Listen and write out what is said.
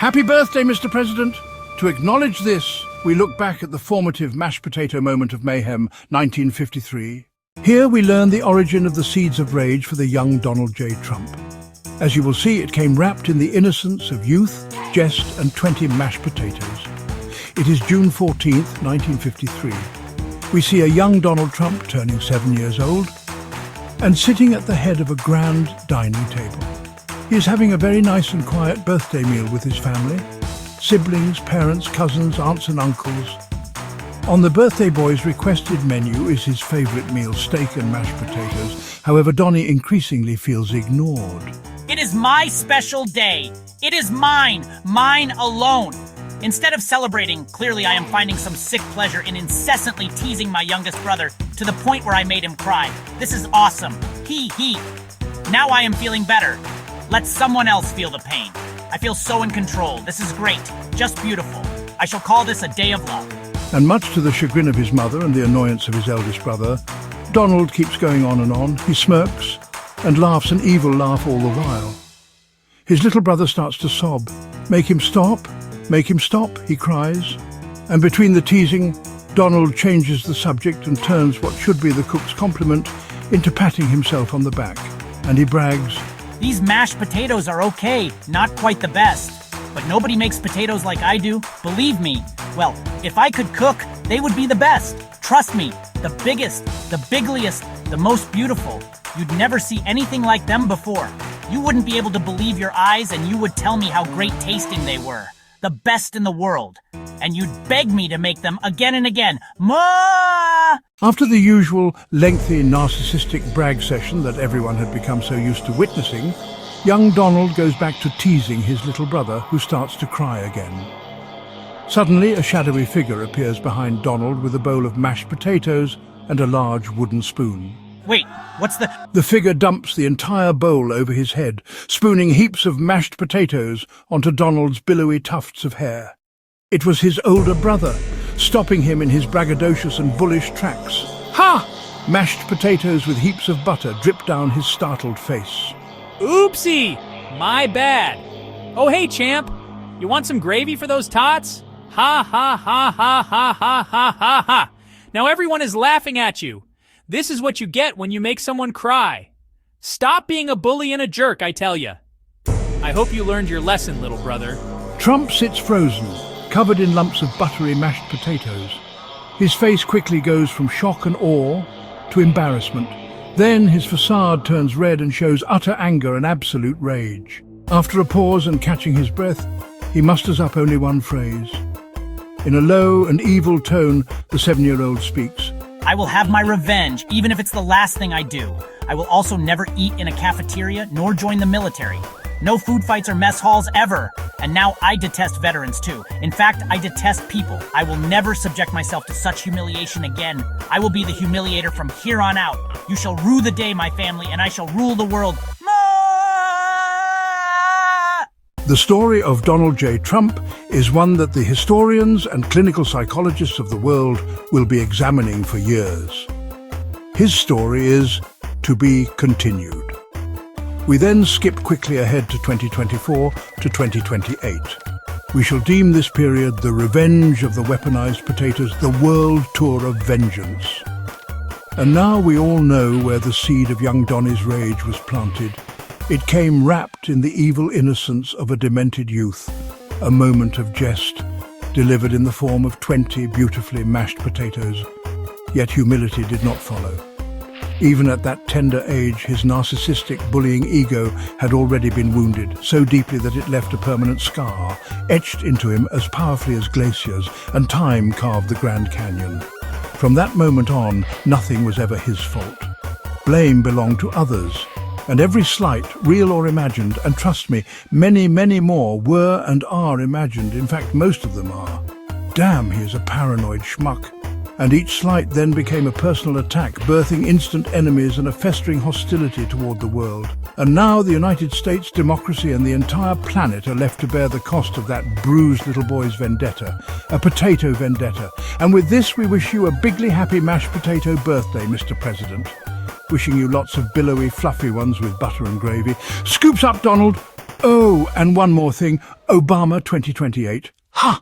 Happy birthday, Mr. President! To acknowledge this, we look back at the formative mashed potato moment of Mayhem, 1953. Here we learn the origin of the seeds of rage for the young Donald J. Trump. As you will see, it came wrapped in the innocence of youth, jest, and 20 mashed potatoes. It is June 14th, 1953. We see a young Donald Trump turning 7 years old and sitting at the head of a grand dining table. He is having a very nice and quiet birthday meal with his family, siblings, parents, cousins, aunts and uncles. On the birthday boy's requested menu is his favorite meal, steak and mashed potatoes. However, Donnie increasingly feels ignored. It is my special day. It is mine alone. Instead of celebrating, clearly I am finding some sick pleasure in incessantly teasing my youngest brother to the point where I made him cry. This is awesome. He. Now I am feeling better. Let someone else feel the pain. I feel so in control. This is great. Just beautiful. I shall call this a day of love. And much to the chagrin of his mother and the annoyance of his eldest brother, Donald keeps going on and on. He smirks and laughs an evil laugh all the while. His little brother starts to sob. Make him stop, he cries. And between the teasing, Donald changes the subject and turns what should be the cook's compliment into patting himself on the back. And he brags, These mashed potatoes are okay, not quite the best. But nobody makes potatoes like I do. Believe me. Well, if I could cook, they would be the best. Trust me, the biggest, the bigliest, the most beautiful. You'd never see anything like them before. You wouldn't be able to believe your eyes, and you would tell me how great tasting they were. The best in the world. And you'd beg me to make them again and again. Ma! After the usual lengthy narcissistic brag session that everyone had become so used to witnessing, young Donald goes back to teasing his little brother, who starts to cry again. Suddenly, a shadowy figure appears behind Donald with a bowl of mashed potatoes and a large wooden spoon. Wait, what's the... The figure dumps the entire bowl over his head, spooning heaps of mashed potatoes onto Donald's billowy tufts of hair. It was his older brother, stopping him in his braggadocious and bullish tracks. Ha! Mashed potatoes with heaps of butter drip down his startled face. Oopsie! My bad. Oh, hey, champ. You want some gravy for those tots? Ha ha ha ha ha ha ha ha ha. Now everyone is laughing at you. This is what you get when you make someone cry. Stop being a bully and a jerk, I tell you. I hope you learned your lesson, little brother. Trump sits frozen, covered in lumps of buttery mashed potatoes. His face quickly goes from shock and awe to embarrassment. Then his facade turns red and shows utter anger and absolute rage. After a pause and catching his breath, he musters up only one phrase. In a low and evil tone, the 7-year-old speaks. I will have my revenge, even if it's the last thing I do. I will also never eat in a cafeteria, nor join the military. No food fights or mess halls ever. And now I detest veterans too. In fact, I detest people. I will never subject myself to such humiliation again. I will be the humiliator from here on out. You shall rue the day, my family, and I shall rule the world. The story of Donald J. Trump is one that the historians and clinical psychologists of the world will be examining for years. His story is to be continued. We then skip quickly ahead to 2024 to 2028. We shall deem this period the revenge of the weaponized potatoes, the world tour of vengeance. And now we all know where the seed of young Donnie's rage was planted. It came wrapped in the evil innocence of a demented youth, a moment of jest, delivered in the form of 20 beautifully mashed potatoes. Yet humility did not follow. Even at that tender age, his narcissistic, bullying ego had already been wounded, so deeply that it left a permanent scar, etched into him as powerfully as glaciers, and time carved the Grand Canyon. From that moment on, nothing was ever his fault. Blame belonged to others. And every slight, real or imagined, and trust me, many, many more were and are imagined. In fact, most of them are. Damn, he is a paranoid schmuck. And each slight then became a personal attack, birthing instant enemies and a festering hostility toward the world. And now the United States, democracy, and the entire planet are left to bear the cost of that bruised little boy's vendetta, a potato vendetta. And with this, we wish you a bigly happy mashed potato birthday, Mr. President. Wishing you lots of billowy, fluffy ones with butter and gravy. Scoops up, Donald! Oh, and one more thing. Obama 2028. Ha!